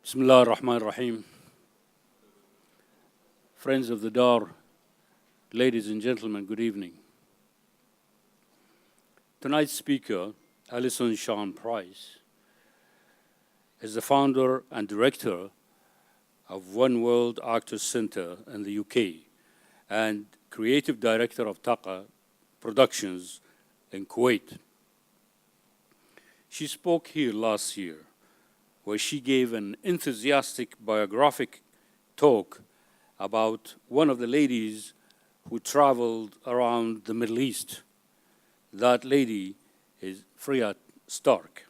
Bismillah ar-Rahman ar-Rahim. Friends of the Dar, ladies and gentlemen, good evening. Tonight's speaker, Alison Shan Price, is the founder and director of One World Actors Center in the UK and creative director of Taqa Productions in Kuwait. She spoke here last year, where she gave an enthusiastic biographic talk about one of the ladies who traveled around the Middle East. That lady is Freya Stark.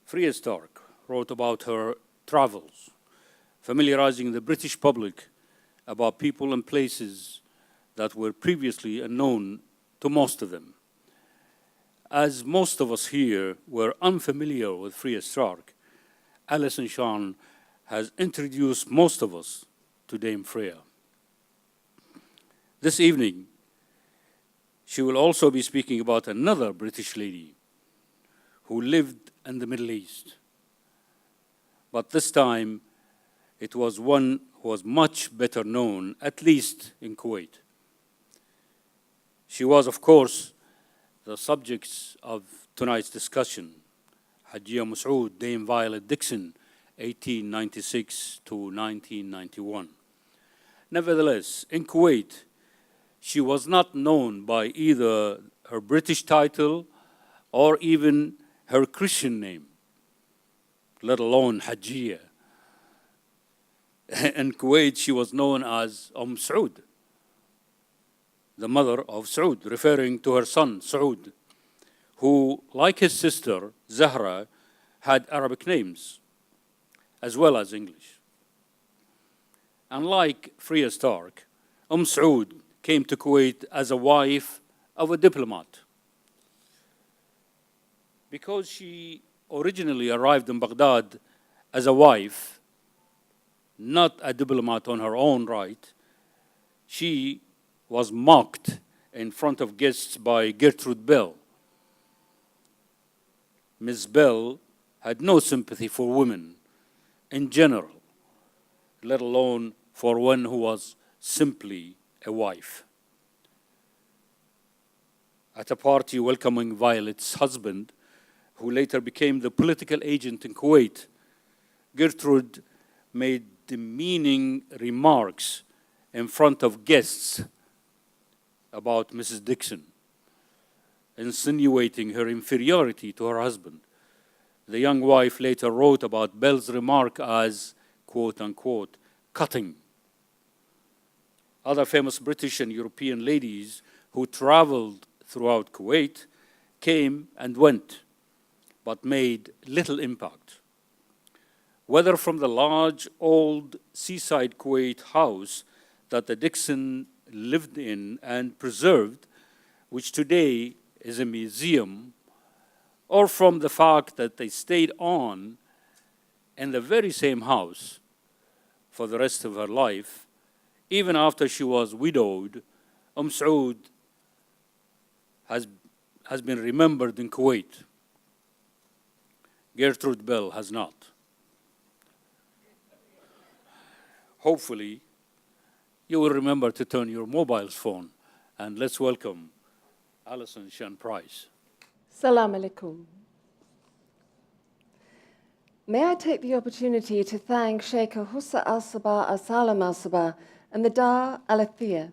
Freya Stark wrote about her travels, familiarizing the British public about people and places that were previously unknown to most of them. As most of us here were unfamiliar with Freya Stark, Alison Shan has introduced most of us to Dame Freya. This evening, she will also be speaking about another British lady who lived in the Middle East. But this time, it was one who was much better known, at least in Kuwait. She was, of course, the subjects of tonight's discussion, Hajjiyah Saud, Dame Violet Dickson, 1896 to 1991. Nevertheless, in Kuwait, she was not known by either her British title or even her Christian name, let alone Hajjiyah. In Kuwait, she was known as Saud, the mother of Saud, referring to her son, Saud, who, like his sister, Zahra, had Arabic names, as well as English. Unlike Freya Stark, Saud came to Kuwait as a wife of a diplomat. Because she originally arrived in Baghdad as a wife, not a diplomat on her own right, she was mocked in front of guests by Gertrude Bell. Ms. Bell had no sympathy for women in general, let alone for one who was simply a wife. At a party welcoming Violet's husband, who later became the political agent in Kuwait, Gertrude made demeaning remarks in front of guests about Mrs. Dickson, insinuating her inferiority to her husband. The young wife later wrote about Bell's remark as, quote unquote, cutting. Other famous British and European ladies who traveled throughout Kuwait came and went, but made little impact. Whether from the large old seaside Kuwait house that the Dickson lived in and preserved, which today is a museum, or from the fact that they stayed on in the very same house for the rest of her life, even after she was widowed, Saud has been remembered in Kuwait. Gertrude Bell has not. Hopefully, you will remember to turn your mobile phone, and let's welcome Alison Shan Price. Salam alaikum. May I take the opportunity to thank Sheikh Hussa al-Sabah al-Salam al-Sabah and the Dar al-Athar,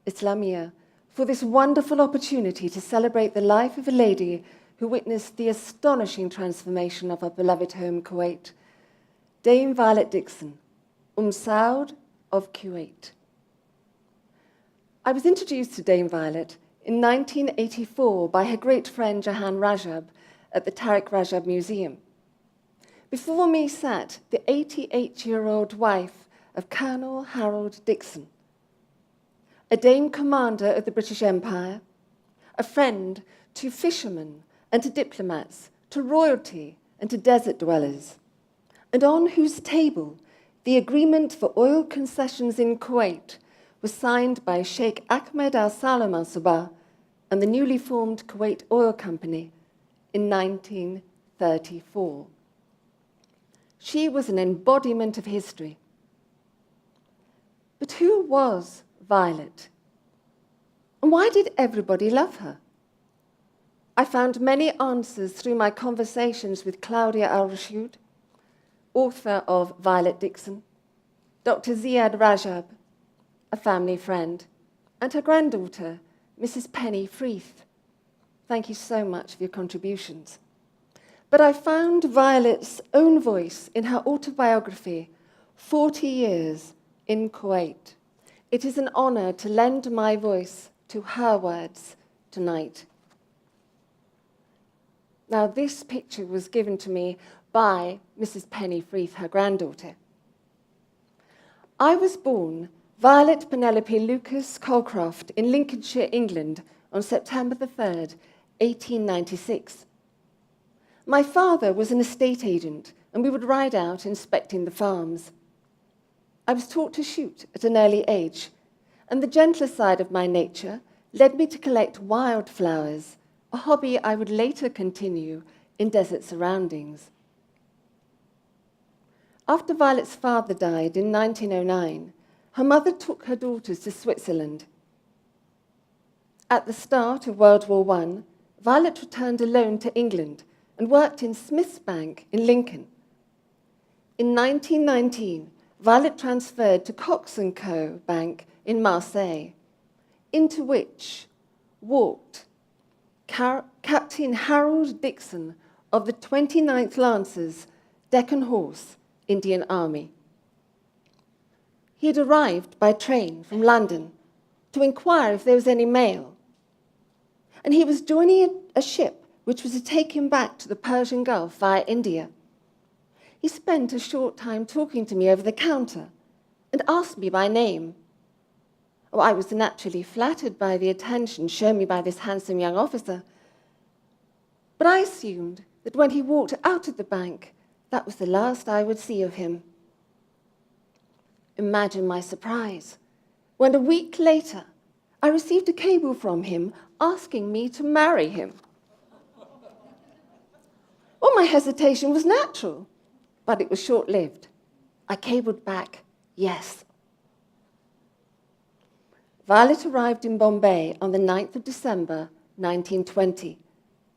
al-Islamiyyah, for this wonderful opportunity to celebrate the life of a lady who witnessed the astonishing transformation of our beloved home, Kuwait, Dame Violet Dickson, Saud of Kuwait. I was introduced to Dame Violet in 1984 by her great friend Jahan Rajab at the Tariq Rajab Museum. Before me sat the 88-year-old wife of Colonel Harold Dickson, a Dame commander of the British Empire, a friend to fishermen and to diplomats, to royalty and to desert dwellers, and on whose table the agreement for oil concessions in Kuwait was signed by Sheikh Ahmed al-Salam al-Sabah and the newly formed Kuwait Oil Company in 1934. She was an embodiment of history. But who was Violet? And why did everybody love her? I found many answers through my conversations with Claudia Al-Rashood, author of Violet Dickson, Dr. Ziad Rajab, a family friend, and her granddaughter, Mrs. Penny Freeth. Thank you so much for your contributions. But I found Violet's own voice in her autobiography, 40 Years in Kuwait. It is an honor to lend my voice to her words tonight. Now, this picture was given to me by Mrs. Penny Freeth, her granddaughter. I was born Violet Penelope Lucas Colcroft in Lincolnshire, England, on September the 3rd, 1896. My father was an estate agent, and we would ride out inspecting the farms. I was taught to shoot at an early age, and the gentler side of my nature led me to collect wildflowers, a hobby I would later continue in desert surroundings. After Violet's father died in 1909, her mother took her daughters to Switzerland. At the start of World War I, Violet returned alone to England and worked in Smith's Bank in Lincoln. In 1919, Violet transferred to Cox & Co. Bank in Marseille, into which walked Captain Harold Dickson of the 29th Lancers, Deccan Horse, Indian Army. He had arrived by train from London to inquire if there was any mail, and he was joining a ship which was to take him back to the Persian Gulf via India. He spent a short time talking to me over the counter and asked me by name. Oh, I was naturally flattered by the attention shown me by this handsome young officer, but I assumed that when he walked out of the bank, that was the last I would see of him. Imagine my surprise when a week later I received a cable from him asking me to marry him. Well, my hesitation was natural, but it was short-lived. I cabled back, yes. Violet arrived in Bombay on the 9th of December, 1920,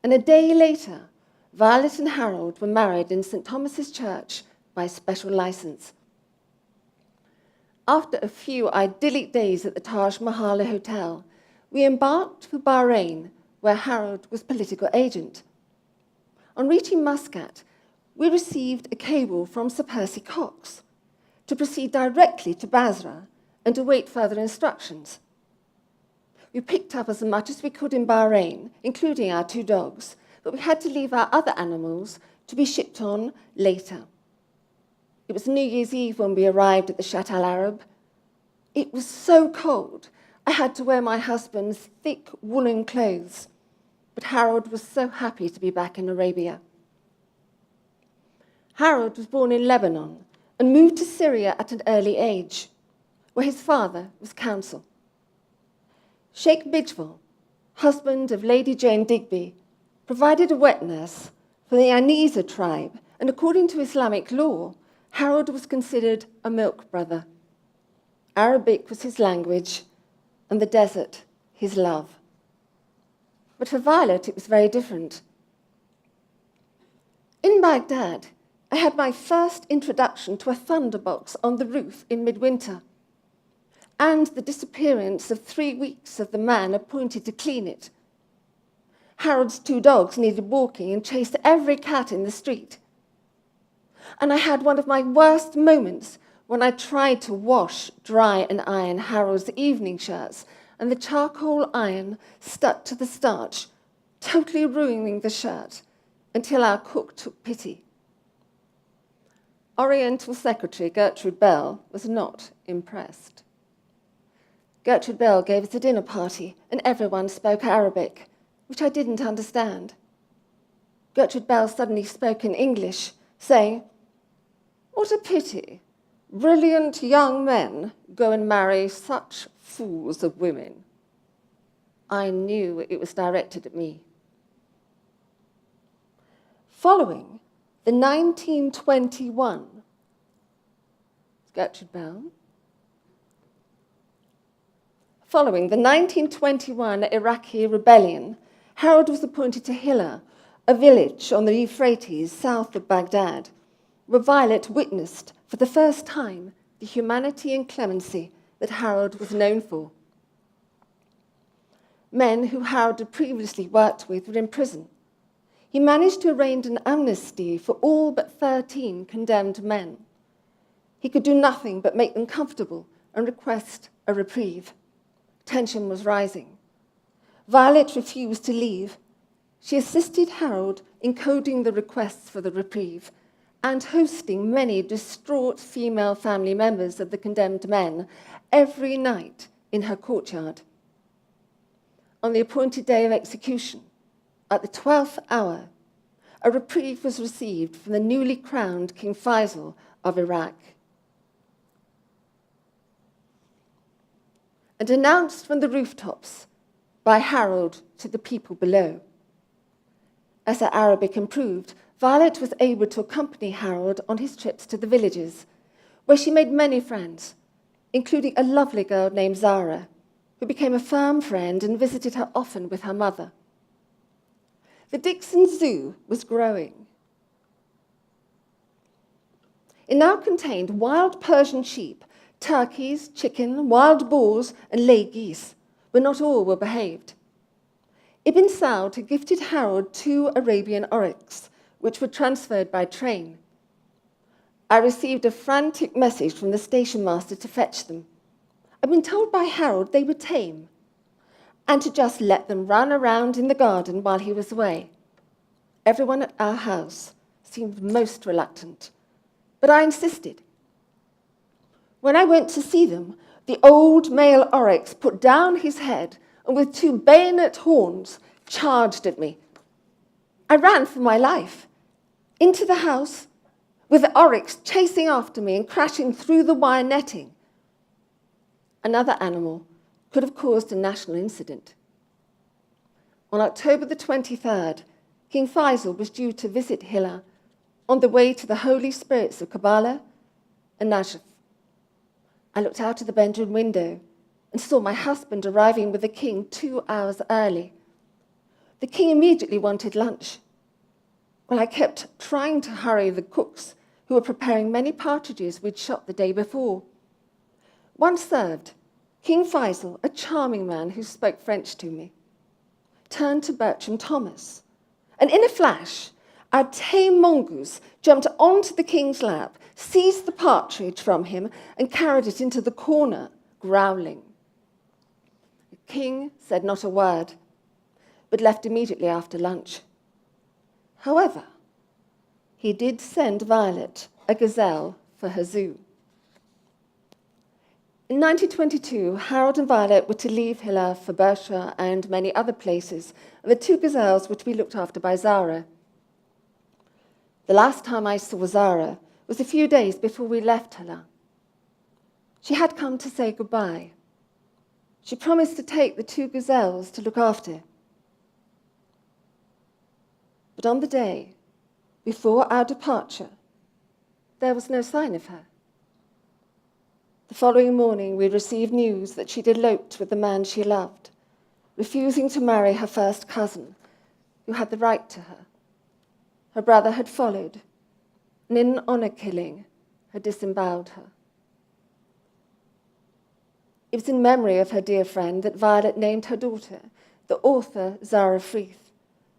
and a day later, Violet and Harold were married in St. Thomas's Church by special license. After a few idyllic days at the Taj Mahal Hotel, we embarked for Bahrain, where Harold was political agent. On reaching Muscat, we received a cable from Sir Percy Cox to proceed directly to Basra and await further instructions. We picked up as much as we could in Bahrain, including our 2 dogs, but we had to leave our other animals to be shipped on later. It was New Year's Eve when we arrived at the Shatt al-Arab. It was so cold, I had to wear my husband's thick woolen clothes, but Harold was so happy to be back in Arabia. Harold was born in Lebanon and moved to Syria at an early age, where his father was consul. Sheikh Bijval, husband of Lady Jane Digby, provided a wet nurse for the Anisa tribe, and according to Islamic law, Harold was considered a milk brother. Arabic was his language, and the desert his love. But for Violet, it was very different. In Baghdad, I had my first introduction to a thunderbox on the roof in midwinter, and the disappearance of 3 weeks of the man appointed to clean it. Harold's 2 dogs needed walking and chased every cat in the street. And I had one of my worst moments when I tried to wash, dry, and iron Harold's evening shirts, and the charcoal iron stuck to the starch, totally ruining the shirt, until our cook took pity. Oriental Secretary Gertrude Bell was not impressed. Gertrude Bell gave us a dinner party, and everyone spoke Arabic, which I didn't understand. Gertrude Bell suddenly spoke in English, saying, "What a pity. Brilliant young men go and marry such fools of women." I knew it was directed at me. Following, The 1921, Gertrude Bell. Following the 1921 Iraqi rebellion, Harold was appointed to Hilla, a village on the Euphrates south of Baghdad, where Violet witnessed for the first time the humanity and clemency that Harold was known for. Men who Harold had previously worked with were in prison. He managed to arrange an amnesty for all but 13 condemned men. He could do nothing but make them comfortable and request a reprieve. Tension was rising. Violet refused to leave. She assisted Harold in coding the requests for the reprieve and hosting many distraught female family members of the condemned men every night in her courtyard. On the appointed day of execution, at the 12th hour, a reprieve was received from the newly crowned King Faisal of Iraq and announced from the rooftops by Harold to the people below. As her Arabic improved, Violet was able to accompany Harold on his trips to the villages, where she made many friends, including a lovely girl named Zara, who became a firm friend and visited her often with her mother. The Dickson Zoo was growing. It now contained wild Persian sheep, turkeys, chicken, wild boars, and lay geese, but not all were behaved. Ibn Saud had gifted Harold 2 Arabian oryx, which were transferred by train. I received a frantic message from the station master to fetch them. I'd been told by Harold they were tame, and to just let them run around in the garden while he was away. Everyone at our house seemed most reluctant, but I insisted. When I went to see them, the old male oryx put down his head and with 2 bayonet horns charged at me. I ran for my life into the house with the oryx chasing after me and crashing through the wire netting. Another animal could have caused a national incident. On October the 23rd, King Faisal was due to visit Hilla on the way to the holy spirits of Kabbalah and Najaf. I looked out of the bedroom window and saw my husband arriving with the king 2 hours early. The king immediately wanted lunch. Well, I kept trying to hurry the cooks, who were preparing many partridges we'd shot the day before. Once served, King Faisal, a charming man who spoke French to me, turned to Bertram Thomas, and in a flash, our tame mongoose jumped onto the king's lap, seized the partridge from him, and carried it into the corner, growling. The king said not a word, but left immediately after lunch. However, he did send Violet a gazelle for her zoo. In 1922, Harold and Violet were to leave Hilla for Bersha and many other places, and the 2 gazelles were to be looked after by Zara. The last time I saw Zara was a few days before we left Hilla. She had come to say goodbye. She promised to take the 2 gazelles to look after. But on the day before our departure, there was no sign of her. The following morning, we received news that she'd eloped with the man she loved, refusing to marry her first cousin, who had the right to her. Her brother had followed, and in an honor killing, had disemboweled her. It was in memory of her dear friend that Violet named her daughter, the author Zara Freeth,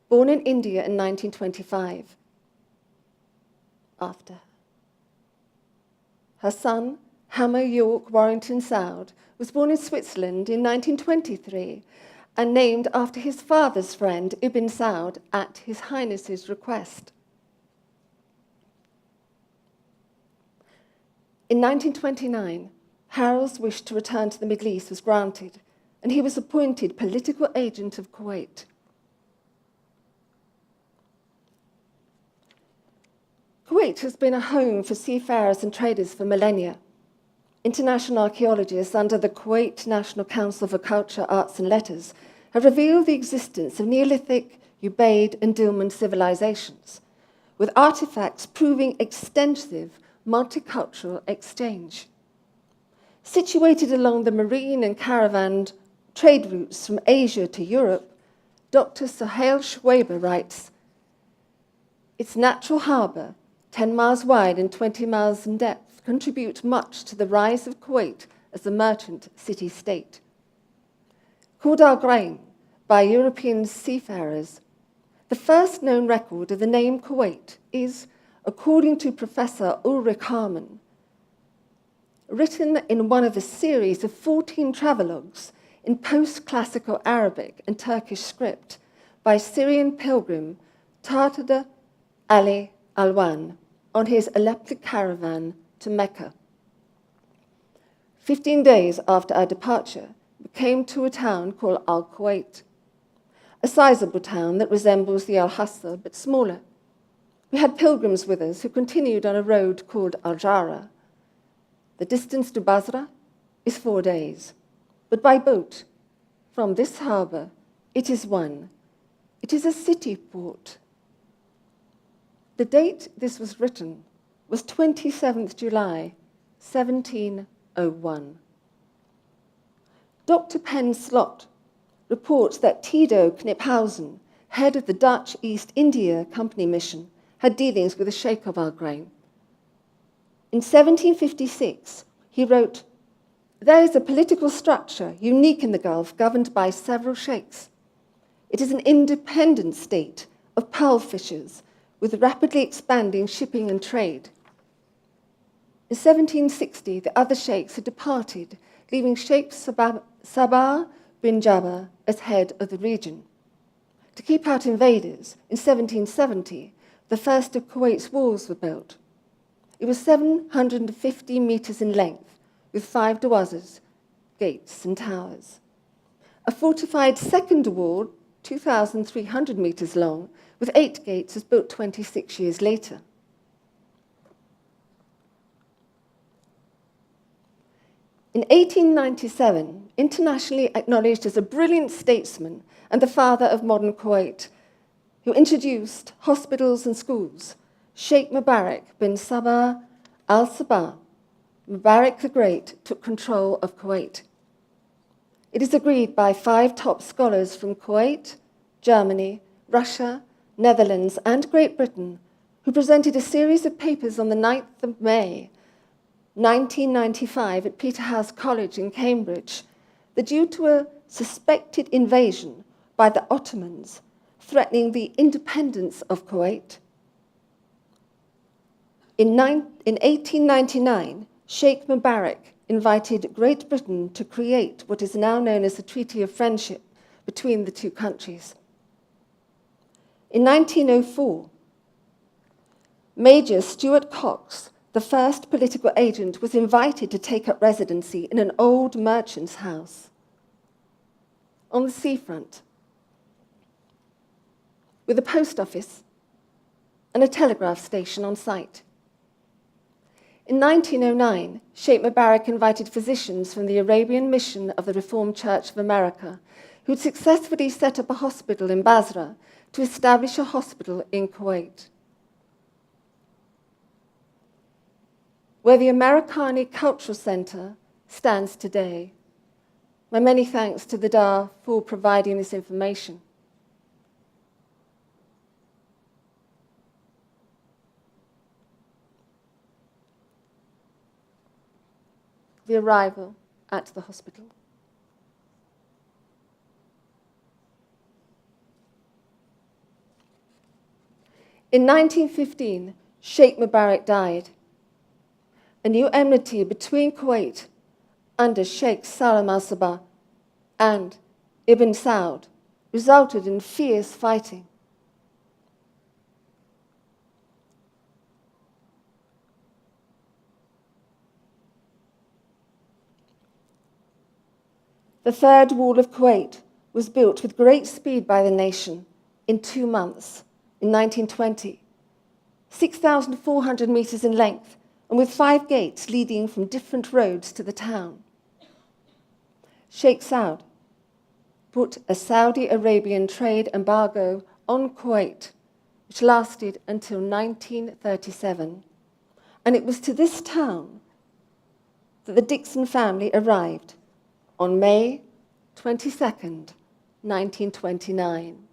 born in India in 1925, after her. Her son, Hammer York Warrington Saud, was born in Switzerland in 1923 and named after his father's friend Ibn Saud at His Highness's request. In 1929, Harold's wish to return to the Middle East was granted, and he was appointed political agent of Kuwait. Kuwait has been a home for seafarers and traders for millennia. International archaeologists under the Kuwait National Council for Culture, Arts and Letters have revealed the existence of Neolithic, Ubaid and Dilmun civilizations, with artifacts proving extensive multicultural exchange. Situated along the marine and caravan trade routes from Asia to Europe, Dr. Sohail Shwaiber writes, its natural harbour, 10 miles wide and 20 miles in depth, contribute much to the rise of Kuwait as a merchant city-state. Called Al-Grain by European seafarers, the first known record of the name Kuwait is, according to Professor Ulrich Harman, written in one of a series of 14 travelogues in post-classical Arabic and Turkish script by Syrian pilgrim Tartada Ali Alwan on his elliptic caravan to Mecca. 15 days after our departure, we came to a town called Al-Kuwait, a sizable town that resembles the Al-Hassa but smaller. We had pilgrims with us who continued on a road called Al-Jara. The distance to Basra is 4 days, but by boat, from this harbour, it is one. It is a city port. The date this was written was 27th July, 1701. Dr. Penn Slot reports that Tito Kniphausen, head of the Dutch East India Company mission, had dealings with the Sheikh of Al-Grain. In 1756, he wrote, there is a political structure unique in the Gulf governed by several sheikhs. It is an independent state of pearl fishers with rapidly expanding shipping and trade. In 1760, the other sheikhs had departed, leaving Sheikh Sabah bin Jabbar as head of the region. To keep out invaders, in 1770, the first of Kuwait's walls were built. It was 750 meters in length, with 5 darwazas, gates and towers. A fortified second wall, 2,300 meters long, with 8 gates, was built 26 years later. In 1897, internationally acknowledged as a brilliant statesman and the father of modern Kuwait, who introduced hospitals and schools, Sheikh Mubarak bin Sabah al-Sabah, Mubarak the Great, took control of Kuwait. It is agreed by 5 top scholars from Kuwait, Germany, Russia, Netherlands, and Great Britain, who presented a series of papers on the 9th of May, 1995 at Peterhouse College in Cambridge, that due to a suspected invasion by the Ottomans threatening the independence of Kuwait, in 1899, Sheikh Mubarak invited Great Britain to create what is now known as the Treaty of Friendship between the two countries. In 1904, Major Stuart Cox, the first political agent, was invited to take up residency in an old merchant's house on the seafront, with a post office and a telegraph station on site. In 1909, Sheikh Mubarak invited physicians from the Arabian Mission of the Reformed Church of America, who had successfully set up a hospital in Basra, to establish a hospital in Kuwait, where the Americani Cultural Center stands today. My many thanks to the Dar for providing this information. The arrival at the hospital. In 1915, Sheikh Mubarak died. A new enmity between Kuwait under Sheikh Salam al-Sabah and Ibn Saud resulted in fierce fighting. The third wall of Kuwait was built with great speed by the nation in 2 months in 1920, 6,400 meters in length, and with 5 gates leading from different roads to the town. Sheikh Saud put a Saudi Arabian trade embargo on Kuwait which lasted until 1937. And it was to this town that the Dickson family arrived on May 22nd, 1929.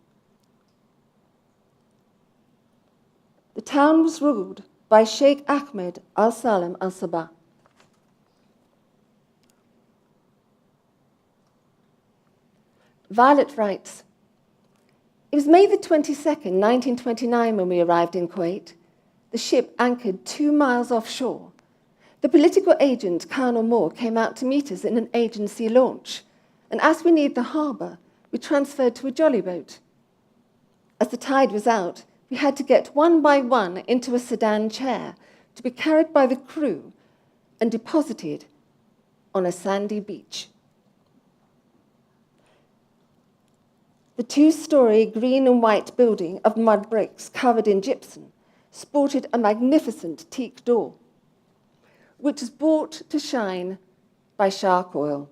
The town was ruled by Sheikh Ahmed al-Salam al-Sabah. Violet writes, "It was May the 22nd, 1929 when we arrived in Kuwait. The ship anchored 2 miles offshore. The political agent, Colonel Moore, came out to meet us in an agency launch, and as we neared the harbour, we transferred to a jolly boat. As the tide was out, we had to get one by one into a sedan chair to be carried by the crew and deposited on a sandy beach. The 2-story green and white building of mud bricks covered in gypsum sported a magnificent teak door, which was brought to shine by shark oil.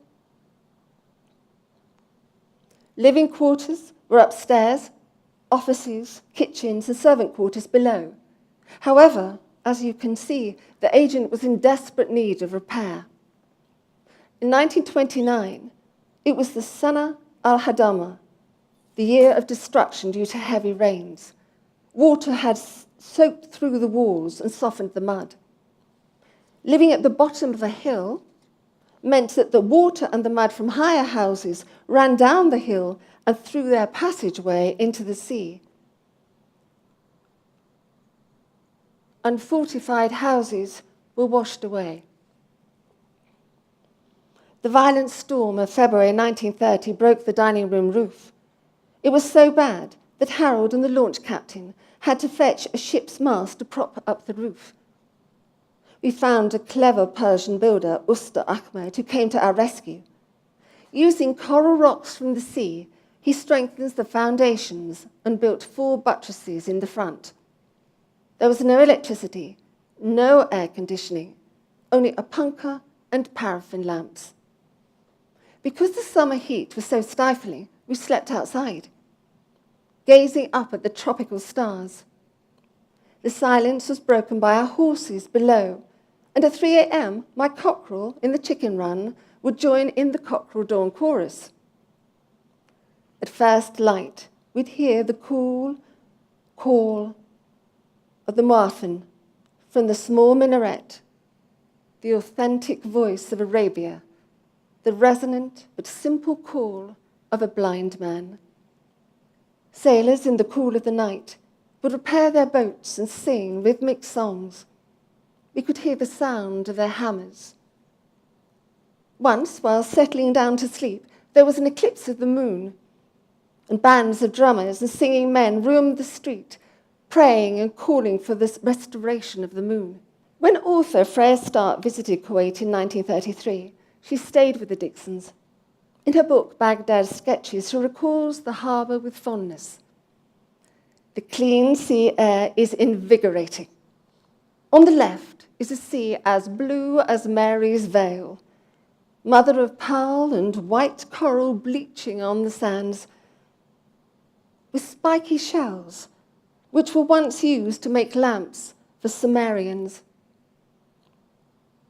Living quarters were upstairs, offices, kitchens, and servant quarters below. However, as you can see, the agent was in desperate need of repair. In 1929, it was the Sana al-Hadama, the year of destruction due to heavy rains. Water had soaked through the walls and softened the mud. Living at the bottom of a hill meant that the water and the mud from higher houses ran down the hill and through their passageway into the sea. Unfortified houses were washed away. The violent storm of February 1930 broke the dining room roof. It was so bad that Harold and the launch captain had to fetch a ship's mast to prop up the roof. We found a clever Persian builder, Usta Ahmed, who came to our rescue. Using coral rocks from the sea, he strengthens the foundations and built 4 buttresses in the front. There was no electricity, no air conditioning, only a punkah and paraffin lamps. Because the summer heat was so stifling, we slept outside, gazing up at the tropical stars. The silence was broken by our horses below, and at 3 a.m., my cockerel in the chicken run would join in the cockerel dawn chorus. At first light, we'd hear the cool call of the muazzin from the small minaret, the authentic voice of Arabia, the resonant but simple call of a blind man. Sailors in the cool of the night would repair their boats and sing rhythmic songs. We could hear the sound of their hammers. Once, while settling down to sleep, there was an eclipse of the moon, and bands of drummers and singing men roamed the street, praying and calling for the restoration of the moon. When author Freya Stark visited Kuwait in 1933, she stayed with the Dicksons. In her book, Baghdad's Sketches, she recalls the harbour with fondness. The clean sea air is invigorating. On the left is a sea as blue as Mary's veil, mother of pearl and white coral bleaching on the sands, with spiky shells, which were once used to make lamps for Sumerians.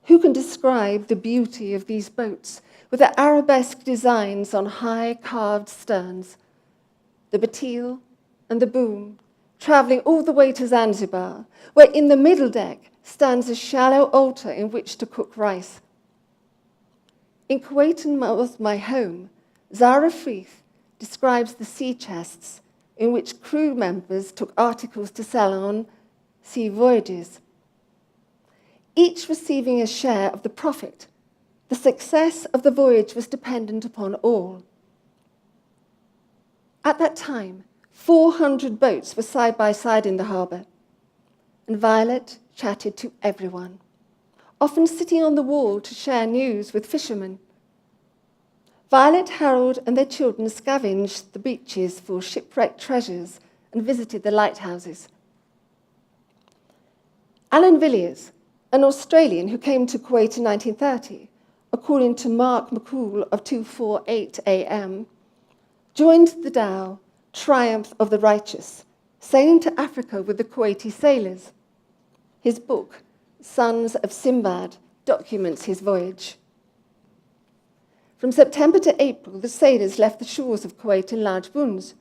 Who can describe the beauty of these boats with their arabesque designs on high carved sterns, the batil and the boom, travelling all the way to Zanzibar, where in the middle deck stands a shallow altar in which to cook rice. In Kuwait and was my home, Zara Freeth describes the sea chests in which crew members took articles to sell on sea voyages, each receiving a share of the profit. The success of the voyage was dependent upon all. At that time, 400 boats were side by side in the harbour, and Violet chatted to everyone, often sitting on the wall to share news with fishermen. Violet, Harold, and their children scavenged the beaches for shipwrecked treasures and visited the lighthouses. Alan Villiers, an Australian who came to Kuwait in 1930, according to Mark McCool of 248 AM, joined the Tao, Triumph of the Righteous, sailing to Africa with the Kuwaiti sailors. His book, Sons of Sinbad, documents his voyage. From September to April, the sailors left the shores of Kuwait in large boons,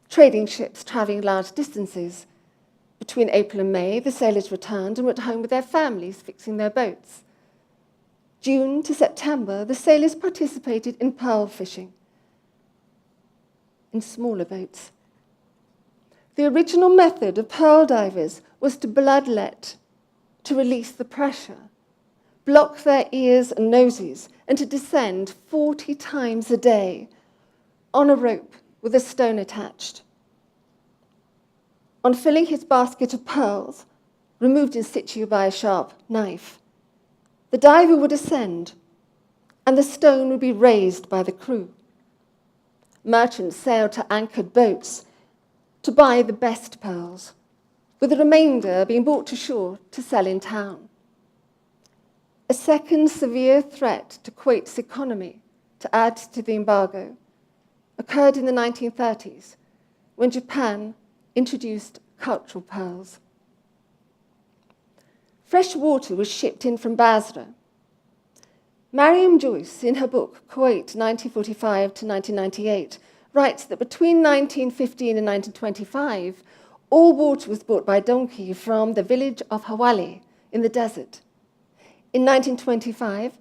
trading ships travelling large distances. Between April and May, the sailors returned and went home with their families, fixing their boats. June to September, the sailors participated in pearl fishing in smaller boats. The original method of pearl divers was to bloodlet, to release the pressure, block their ears and noses, and to descend 40 times a day on a rope with a stone attached. On filling his basket of pearls, removed in situ by a sharp knife, the diver would ascend, and the stone would be raised by the crew. Merchants sailed to anchored boats to buy the best pearls, with the remainder being brought to shore to sell in town. A second severe threat to Kuwait's economy, to add to the embargo, occurred in the 1930s when Japan introduced cultural pearls. Fresh water was shipped in from Basra. Mariam Joyce, in her book Kuwait 1945 to 1998, writes that between 1915 and 1925, all water was brought by donkey from the village of Hawali in the desert. In 1925,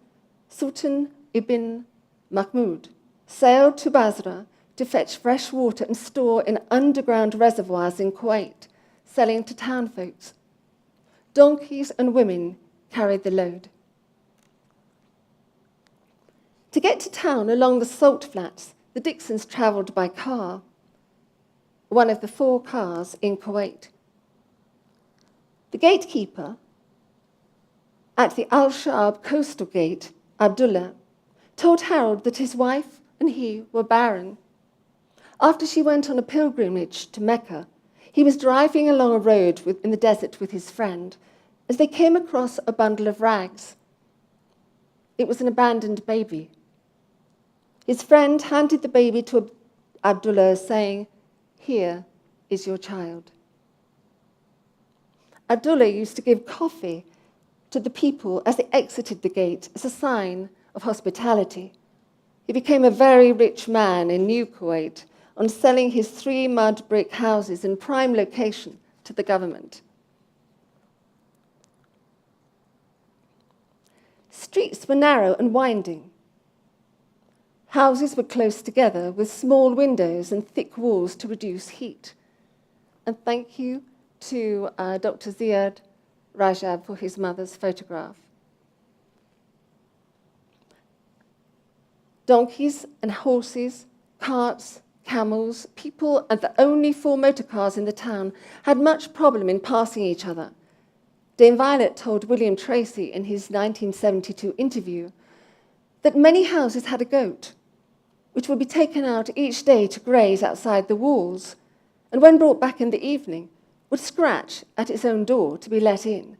Sultan ibn Mahmud sailed to Basra to fetch fresh water and store in underground reservoirs in Kuwait, selling to townfolks. Donkeys and women carried the load. To get to town along the salt flats, the Dicksons travelled by car, one of the 4 cars in Kuwait. The gatekeeper at the Al-Shaab coastal gate, Abdullah, told Harold that his wife and he were barren. After she went on a pilgrimage to Mecca, he was driving along a road in the desert with his friend as they came across a bundle of rags. It was an abandoned baby. His friend handed the baby to Abdullah, saying, "Here is your child." Abdullah used to give coffee to the people as they exited the gate as a sign of hospitality. He became a very rich man in New Kuwait on selling his 3 mud brick houses in prime location to the government. Streets were narrow and winding. Houses were close together with small windows and thick walls to reduce heat. And thank you to Dr. Ziad Rajab for his mother's photograph. Donkeys and horses, carts, camels, people, and the only 4 motor cars in the town had much problem in passing each other. Dame Violet told William Tracy in his 1972 interview that many houses had a goat, which would be taken out each day to graze outside the walls, and when brought back in the evening, would scratch at its own door to be let in.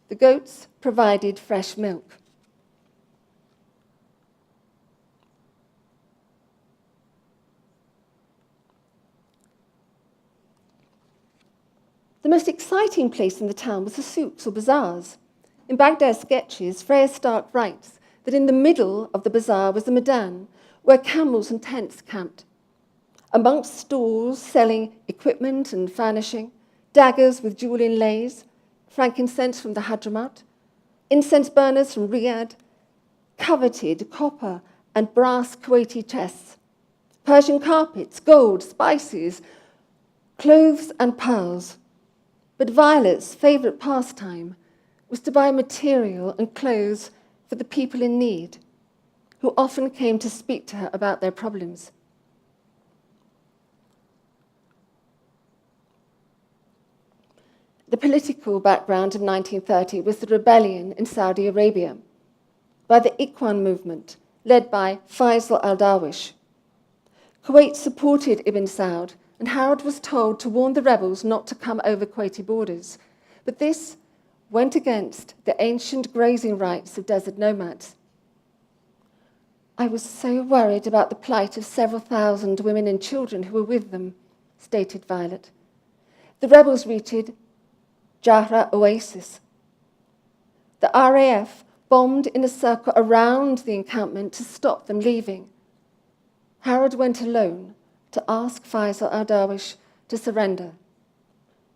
The goats provided fresh milk. The most exciting place in the town was the souks or bazaars. In Baghdad's sketches, Freya Stark writes that in the middle of the bazaar was the Maidan, where camels and tents camped. Amongst stalls selling equipment and furnishing, daggers with jewel inlays, frankincense from the Hadramaut, incense burners from Riyadh, coveted copper and brass Kuwaiti chests, Persian carpets, gold, spices, clothes and pearls. But Violet's favourite pastime was to buy material and clothes for the people in need, who often came to speak to her about their problems. The political background of 1930 was the rebellion in Saudi Arabia by the Ikhwan movement, led by Faisal al-Darwish. Kuwait supported Ibn Saud, and Harold was told to warn the rebels not to come over Kuwaiti borders. But this went against the ancient grazing rights of desert nomads. "I was so worried about the plight of several thousand women and children who were with them," stated Violet. The rebels reached Jahra Oasis. The RAF bombed in a circle around the encampment to stop them leaving. Harold went alone to ask Faisal al-Darwish to surrender.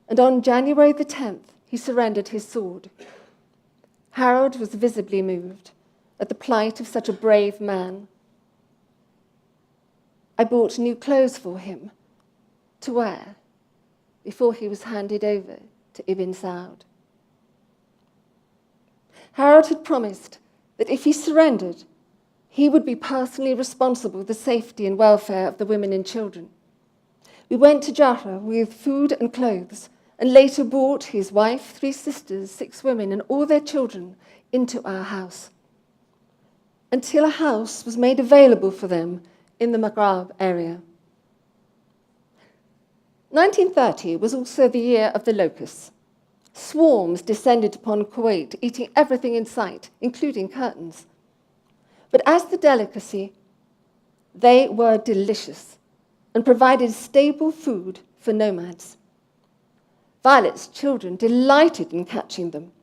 And on January the 10th, he surrendered his sword. Harold was visibly moved at the plight of such a brave man. I bought new clothes for him to wear before he was handed over to Ibn Saud. Harold had promised that if he surrendered, he would be personally responsible for the safety and welfare of the women and children. We went to Jahra with food and clothes, and later brought his wife, 3 sisters, 6 women, and all their children into our house, until a house was made available for them in the Maghreb area. 1930 was also the year of the locusts. Swarms descended upon Kuwait, eating everything in sight, including curtains. But as the delicacy, they were delicious and provided stable food for nomads. Violet's children delighted in catching them.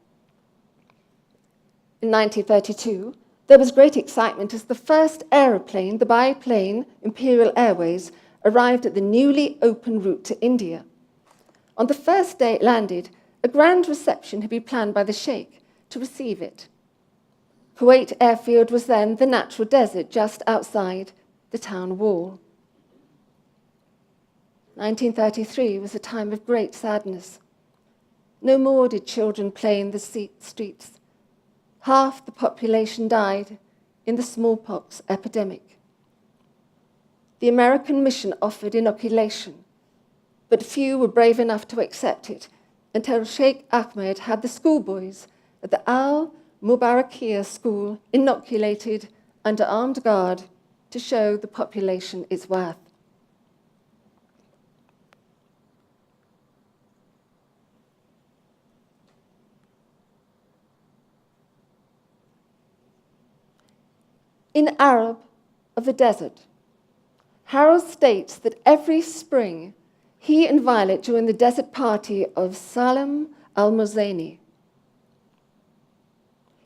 In 1932, there was great excitement as the first aeroplane, the biplane Imperial Airways, arrived at the newly opened route to India. On the first day it landed, a grand reception had been planned by the Sheikh to receive it. Kuwait airfield was then the natural desert just outside the town wall. 1933 was a time of great sadness. No more did children play in the streets. Half the population died in the smallpox epidemic. The American mission offered inoculation, but few were brave enough to accept it until Sheikh Ahmed had the schoolboys at the al-Mubarakiya school inoculated under armed guard to show the population its worth. In Arab of the Desert, Harold states that every spring he and Violet join the desert party of Salam al-Muzani.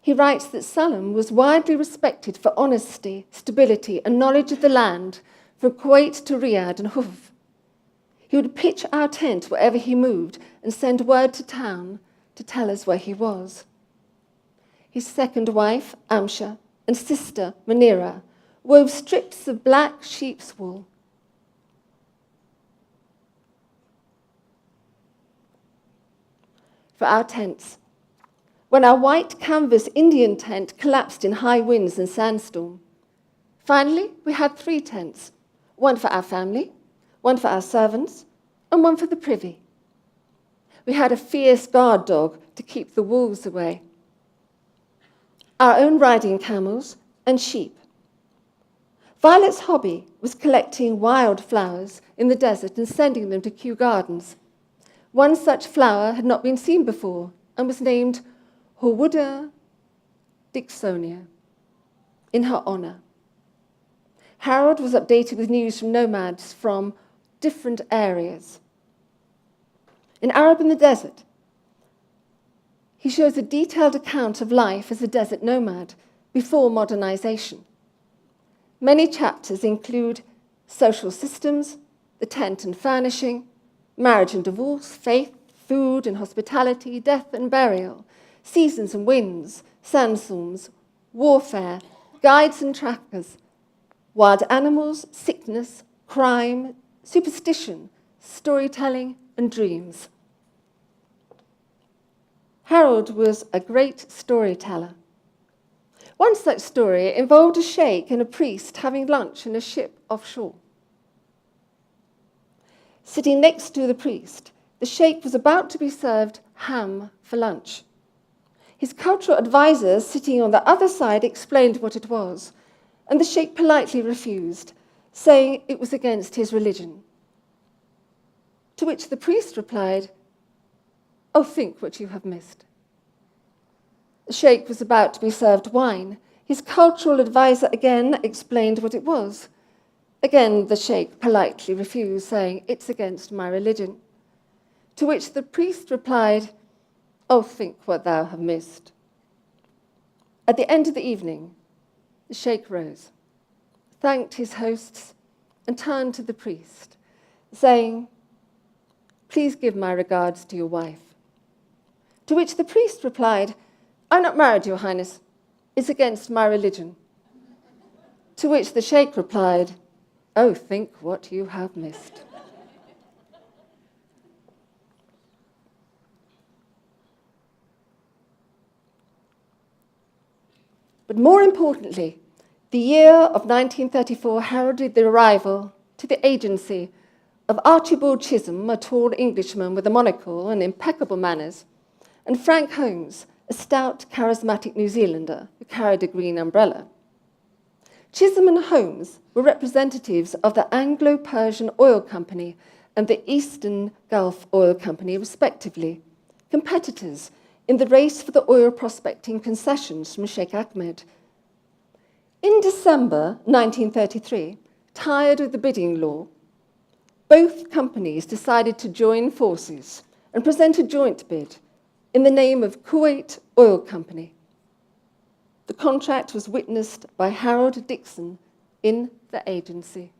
He writes that Salam was widely respected for honesty, stability, and knowledge of the land from Kuwait to Riyadh and Huf. He would pitch our tent wherever he moved and send word to town to tell us where he was. His second wife, Amsha, and sister, Munira, wove strips of black sheep's wool. For our tents, when our white canvas Indian tent collapsed in high winds and sandstorm. Finally, we had 3 tents, one for our family, one for our servants, and one for the privy. We had a fierce guard dog to keep the wolves away. Our own riding camels and sheep. Violet's hobby was collecting wild flowers in the desert and sending them to Kew Gardens. One such flower had not been seen before and was named Hajjiyah Dicksonia in her honor. Harold was updated with news from nomads from different areas. In Arab in the Desert, he shows a detailed account of life as a desert nomad before modernization. Many chapters include social systems, the tent and furnishing, marriage and divorce, faith, food and hospitality, death and burial, seasons and winds, sandstorms, warfare, guides and trackers, wild animals, sickness, crime, superstition, storytelling, and dreams. Harold was a great storyteller. One such story involved a sheikh and a priest having lunch in a ship offshore. Sitting next to the priest, the sheikh was about to be served ham for lunch. His cultural advisor, sitting on the other side, explained what it was, and the sheikh politely refused, saying it was against his religion. To which the priest replied, "Oh, think what you have missed." The sheikh was about to be served wine. His cultural advisor again explained what it was. Again, the sheikh politely refused, saying, "It's against my religion." To which the priest replied, "Oh, think what thou have missed." At the end of the evening, the sheikh rose, thanked his hosts, and turned to the priest, saying, "Please give my regards to your wife." To which the priest replied, "I'm not married, Your Highness. It's against my religion." To which the sheikh replied, "Oh, think what you have missed." But more importantly, the year of 1934 heralded the arrival to the agency of Archibald Chisholm, a tall Englishman with a monocle and impeccable manners, and Frank Holmes, a stout, charismatic New Zealander who carried a green umbrella. Chisholm and Holmes were representatives of the Anglo-Persian Oil Company and the Eastern Gulf Oil Company, respectively, competitors in the race for the oil prospecting concessions from Sheikh Ahmed. In December 1933, tired of the bidding law, both companies decided to join forces and present a joint bid in the name of Kuwait Oil Company. The contract was witnessed by Harold Dickson in the agency.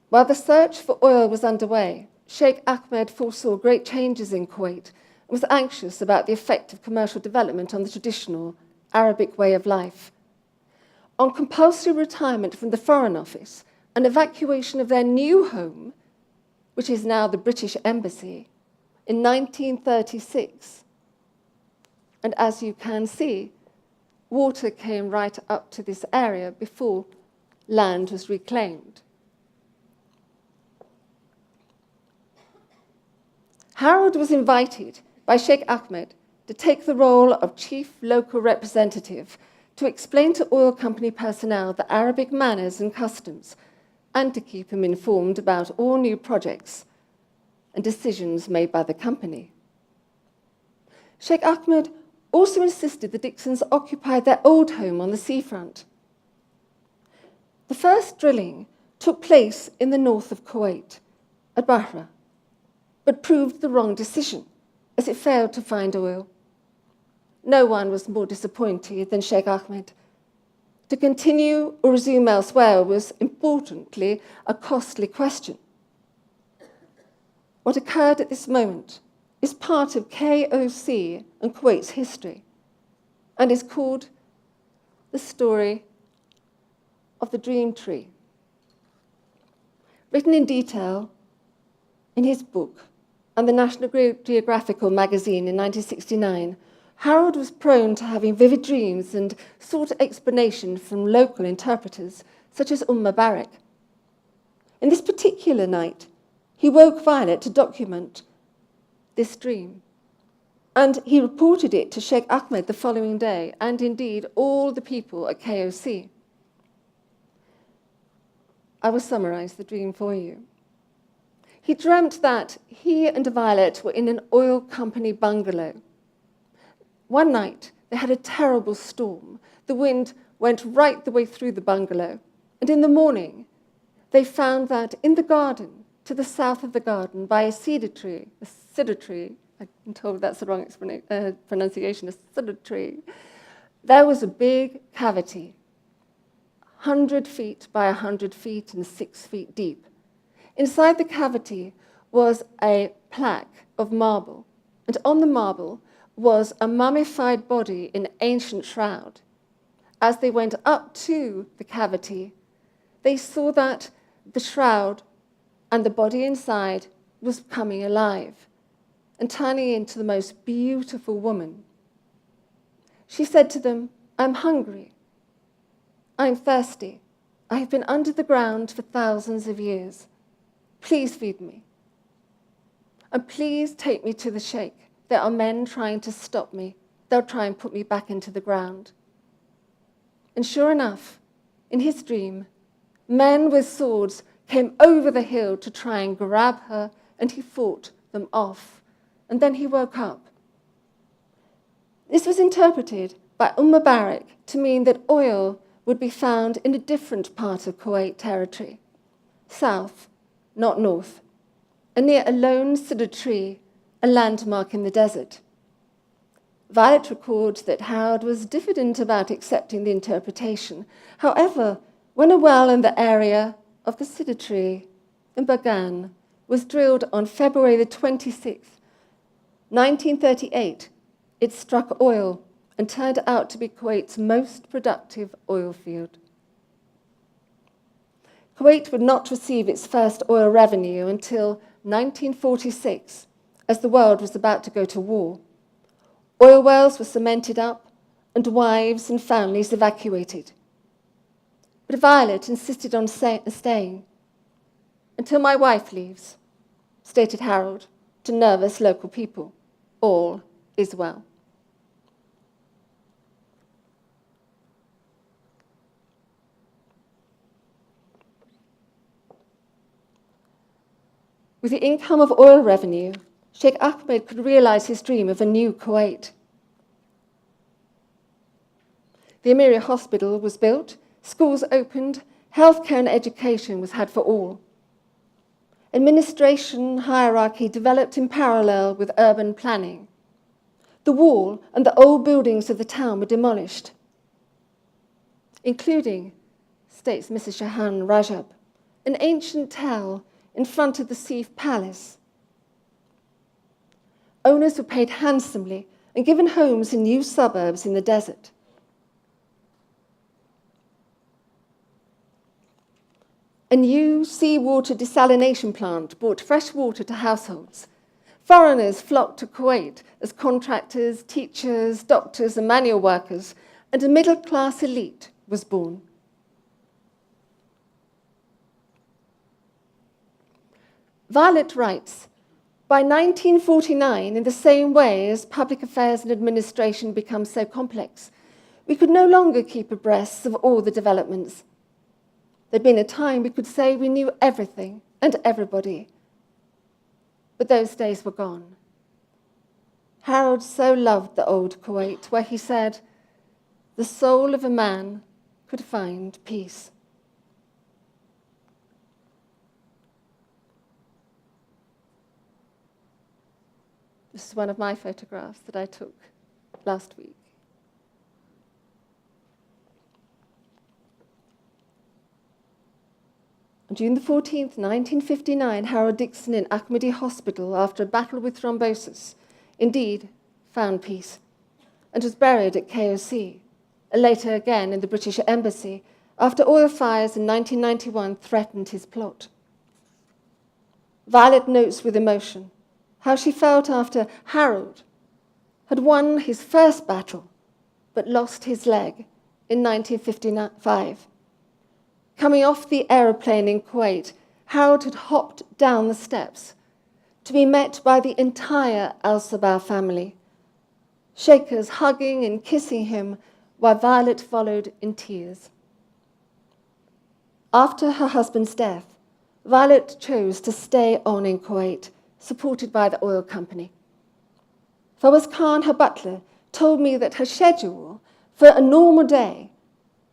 While the search for oil was underway, Sheikh Ahmed foresaw great changes in Kuwait and was anxious about the effect of commercial development on the traditional Arabic way of life. On compulsory retirement from the Foreign Office and evacuation of their new home, which is now the British Embassy, in 1936, and as you can see, water came right up to this area before land was reclaimed. Harold was invited by Sheikh Ahmed to take the role of chief local representative to explain to oil company personnel the Arabic manners and customs and to keep them informed about all new projects and decisions made by the company. Sheikh Ahmed also insisted the Dicksons occupy their old home on the seafront. The first drilling took place in the north of Kuwait, at Bahra, but proved the wrong decision, as it failed to find oil. No one was more disappointed than Sheikh Ahmed. To continue or resume elsewhere was, importantly, a costly question. What occurred at this moment is part of KOC and Kuwait's history and is called the story of the Dream Tree. Written in detail in his book and the National Geographical magazine in 1969, Harold was prone to having vivid dreams and sought explanation from local interpreters, such as Mubarak. In this particular night, he woke Violet to document this dream, and he reported it to Sheikh Ahmed the following day, and indeed all the people at KOC. I will summarize the dream for you. He dreamt that he and Violet were in an oil company bungalow. One night, they had a terrible storm. The wind went right the way through the bungalow. And in the morning, they found that in the garden, to the south of the garden, by a cedar tree, I'm told that's the wrong pronunciation, a cedar tree, there was a big cavity, 100 feet by 100 feet and 6 feet deep. Inside the cavity was a plaque of marble, and on the marble was a mummified body in ancient shroud. As they went up to the cavity, they saw that the shroud and the body inside was coming alive and turning into the most beautiful woman. She said to them, "I'm hungry. I'm thirsty. I have been under the ground for thousands of years. Please feed me. And please take me to the sheikh. There are men trying to stop me. They'll try and put me back into the ground." And sure enough, in his dream, men with swords came over the hill to try and grab her, and he fought them off. And then he woke up. This was interpreted by Mubarak to mean that oil would be found in a different part of Kuwait territory, south, not north, and near a lone cedar tree, a landmark in the desert. Violet records that Howard was diffident about accepting the interpretation. However, when a well in the area of the cedar tree in Bagan was drilled on February the 26th, 1938, it struck oil and turned out to be Kuwait's most productive oil field. Kuwait would not receive its first oil revenue until 1946, as the world was about to go to war. Oil wells were cemented up and wives and families evacuated. But Violet insisted on staying. "Until my wife leaves," stated Harold to nervous local people. "All is well." With the income of oil revenue, Sheikh Ahmed could realize his dream of a new Kuwait. The Emiria Hospital was built, schools opened, healthcare and education was had for all. Administration hierarchy developed in parallel with urban planning. The wall and the old buildings of the town were demolished, including, states Mrs. Shahan Rajab, an ancient tell in front of the Seif Palace. Owners were paid handsomely and given homes in new suburbs in the desert. A new seawater desalination plant brought fresh water to households. Foreigners flocked to Kuwait as contractors, teachers, doctors, and manual workers, and a middle-class elite was born. Violet writes, "By 1949, in the same way as public affairs and administration become so complex, we could no longer keep abreast of all the developments. There'd been a time we could say we knew everything and everybody. But those days were gone." Harold so loved the old Kuwait, where he said, "The soul of a man could find peace." This is one of my photographs that I took last week. On June the 14th, 1959, Harold Dickson in Ahmadi Hospital, after a battle with thrombosis, indeed found peace and was buried at KOC, and later again in the British Embassy, after oil fires in 1991 threatened his plot. Violet notes with emotion how she felt after Harold had won his first battle but lost his leg in 1955. Coming off the aeroplane in Kuwait, Harold had hopped down the steps to be met by the entire al-Sabah family, Sheikhs hugging and kissing him while Violet followed in tears. After her husband's death, Violet chose to stay on in Kuwait, supported by the oil company. Fawaz Khan, her butler, told me that her schedule for a normal day,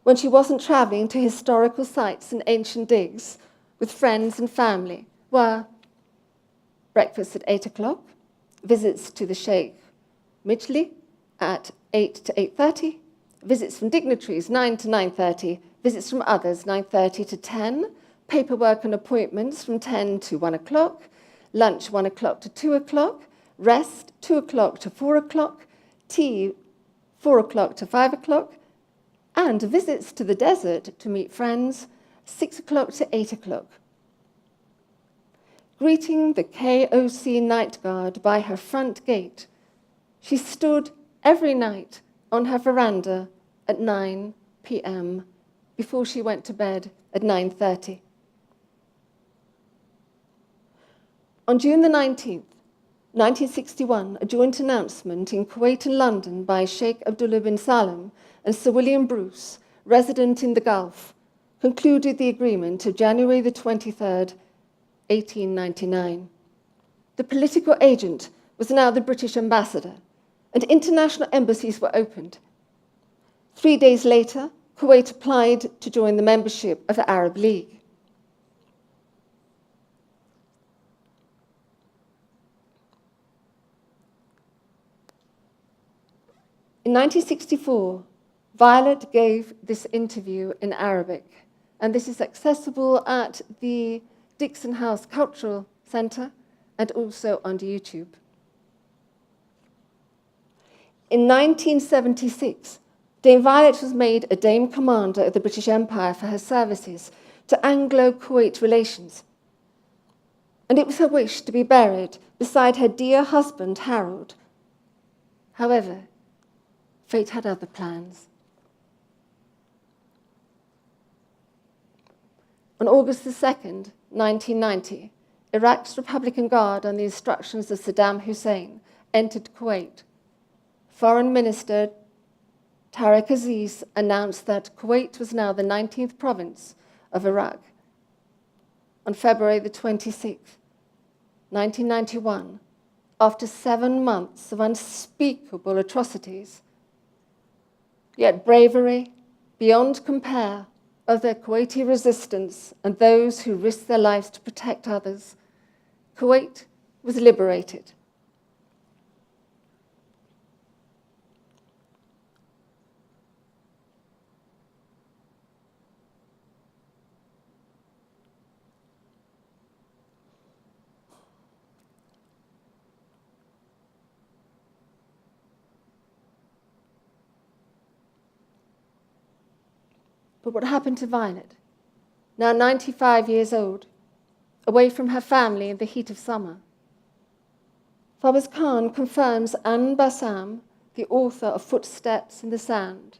when she wasn't traveling to historical sites and ancient digs with friends and family, were breakfast at 8 o'clock, visits to the Sheikh Mijli at 8 to 8:30, visits from dignitaries 9 to 9:30, visits from others 9:30 to 10, paperwork and appointments from 10 to 1 o'clock, lunch 1 o'clock to 2 o'clock, rest 2 o'clock to 4 o'clock, tea 4 o'clock to 5 o'clock, and visits to the desert to meet friends 6 o'clock to 8 o'clock. Greeting the KOC night guard by her front gate, she stood every night on her veranda at 9 p.m. before she went to bed at 9:30. On June the 19th, 1961, a joint announcement in Kuwait and London by Sheikh Abdullah bin Salem and Sir William Bruce, resident in the Gulf, concluded the agreement of January the 23rd, 1899. The political agent was now the British ambassador, and international embassies were opened. 3 days later, Kuwait applied to join the membership of the Arab League. In 1964, Violet gave this interview in Arabic, and this is accessible at the Dickson House Cultural Centre and also on YouTube. In 1976, Dame Violet was made a Dame Commander of the British Empire for her services to Anglo-Kuwait relations. And it was her wish to be buried beside her dear husband, Harold. However, fate had other plans. On August 2nd, 1990, Iraq's Republican Guard, on the instructions of Saddam Hussein, entered Kuwait. Foreign Minister Tariq Aziz announced that Kuwait was now the 19th province of Iraq. On February the 26th, 1991, after 7 months of unspeakable atrocities, yet bravery beyond compare of the Kuwaiti resistance and those who risked their lives to protect others, Kuwait was liberated. But what happened to Violet, now 95 years old, away from her family in the heat of summer? Fawaz Khan confirms Ann Bassam, the author of Footsteps in the Sand,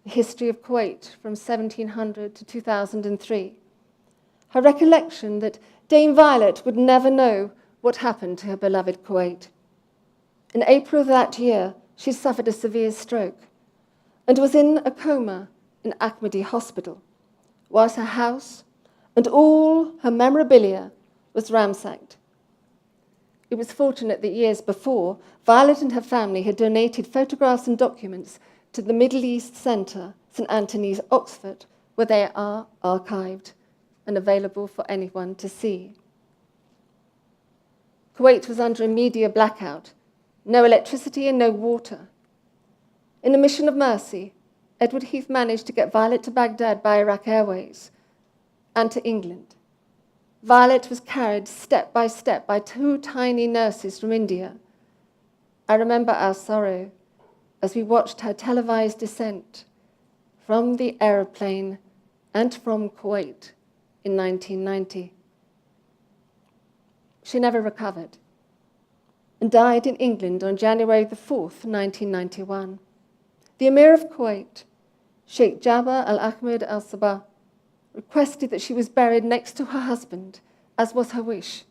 The History of Kuwait from 1700 to 2003, her recollection that Dame Violet would never know what happened to her beloved Kuwait. In April of that year, she suffered a severe stroke and was in a coma in Ahmadi Hospital, whilst her house and all her memorabilia was ransacked. It was fortunate that years before, Violet and her family had donated photographs and documents to the Middle East Centre, St Anthony's, Oxford, where they are archived and available for anyone to see. Kuwait was under a media blackout, no electricity and no water. In a mission of mercy, Edward Heath managed to get Violet to Baghdad by Iraq Airways and to England. Violet was carried step by 2 tiny nurses from India. I remember our sorrow as we watched her televised descent from the aeroplane and from Kuwait in 1990. She never recovered and died in England on January the 4th, 1991. The Emir of Kuwait, Sheikh Jabbar al-Ahmed al-Sabah, requested that she was buried next to her husband, as was her wish.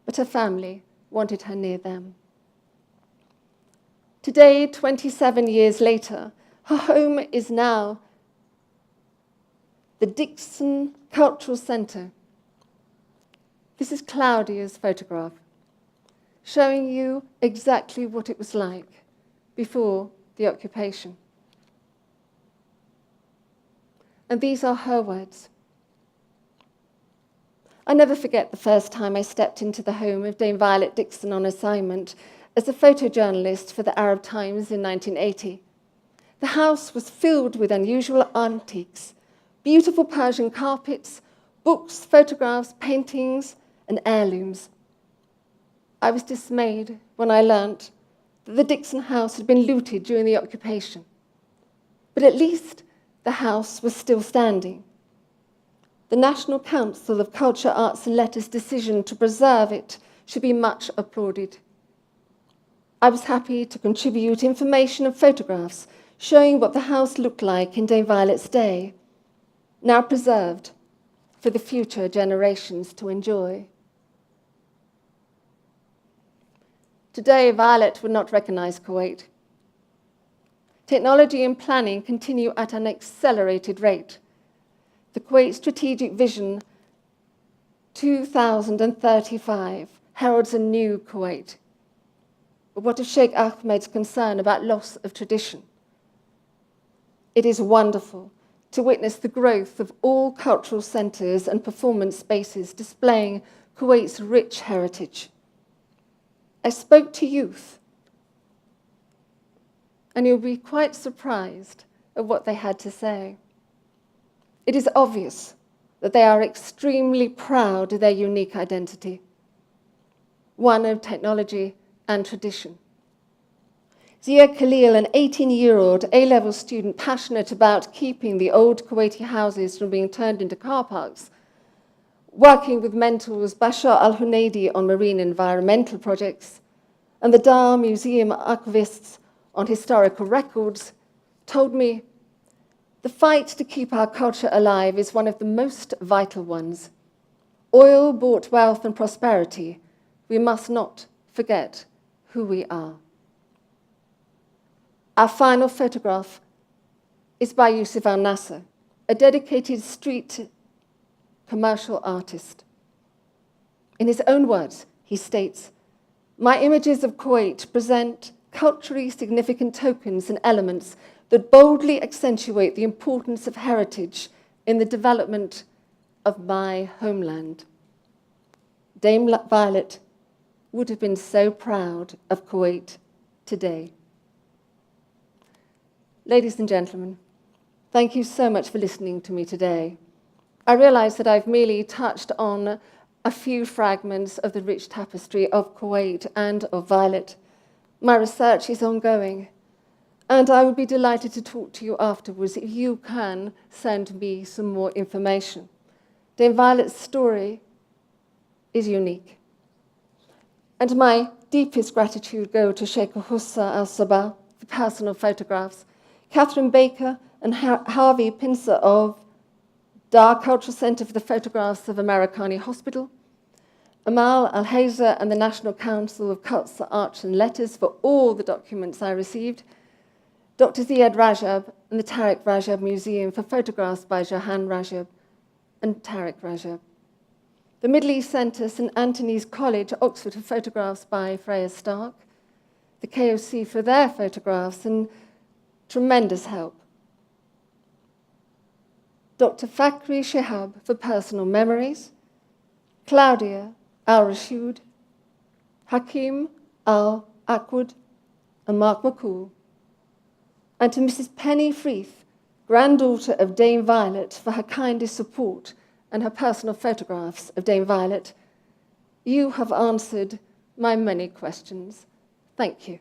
But her family wanted her near them. Today, 27 years later, her home is now the Dickson Cultural Centre. This is Claudia's photograph, showing you exactly what it was like before the occupation. And these are her words. I never forget the first time I stepped into the home of Dame Violet Dickson on assignment as a photojournalist for the Arab Times in 1980. The house was filled with unusual antiques, beautiful Persian carpets, books, photographs, paintings, and heirlooms. I was dismayed when I learnt that the Dickson house had been looted during the occupation. But at least the house was still standing. The National Council of Culture, Arts and Letters' decision to preserve it should be much applauded. I was happy to contribute information and photographs showing what the house looked like in Dame Violet's day, now preserved for the future generations to enjoy. Today, Violet would not recognize Kuwait. Technology and planning continue at an accelerated rate. The Kuwait Strategic Vision 2035 heralds a new Kuwait. But what of Sheikh Ahmed's concern about loss of tradition? It is wonderful to witness the growth of all cultural centres and performance spaces displaying Kuwait's rich heritage. I spoke to youth and you'll be quite surprised at what they had to say. It is obvious that they are extremely proud of their unique identity, one of technology and tradition. Zia Khalil, an 18-year-old A-level student passionate about keeping the old Kuwaiti houses from being turned into car parks, working with mentors Bashar al-Hunaidi on marine environmental projects, and the Dar Museum archivists on historical records, told me, the fight to keep our culture alive is one of the most vital ones. Oil bought wealth and prosperity. We must not forget who we are. Our final photograph is by Yusuf al-Nasser, a dedicated street commercial artist. In his own words, he states, "My images of Kuwait present culturally significant tokens and elements that boldly accentuate the importance of heritage in the development of my homeland." Dame Violet would have been so proud of Kuwait today. Ladies and gentlemen, thank you so much for listening to me today. I realize that I've merely touched on a few fragments of the rich tapestry of Kuwait and of Violet. My research is ongoing, and I would be delighted to talk to you afterwards if you can send me some more information. Dame Violet's story is unique. And my deepest gratitude go to Sheikh Hajjiyah al-Sabah for personal photographs, Catherine Baker and Harvey Pincer of Dar Cultural Center for the photographs of Americani Hospital, Amal Al-Hazer and the National Council of Culture, Arts and Letters for all the documents I received, Dr. Ziad Rajab and the Tariq Rajab Museum for photographs by Jahan Rajab and Tariq Rajab, the Middle East Centre, St. Anthony's College, Oxford, for photographs by Freya Stark, the KOC for their photographs and tremendous help, Dr. Fakhri Shihab for personal memories, Claudia Al-Rashid, Hakim Al-Akwad, and Mark McCool, and to Mrs. Penny Freeth, granddaughter of Dame Violet, for her kindest support and her personal photographs of Dame Violet. You have answered my many questions. Thank you.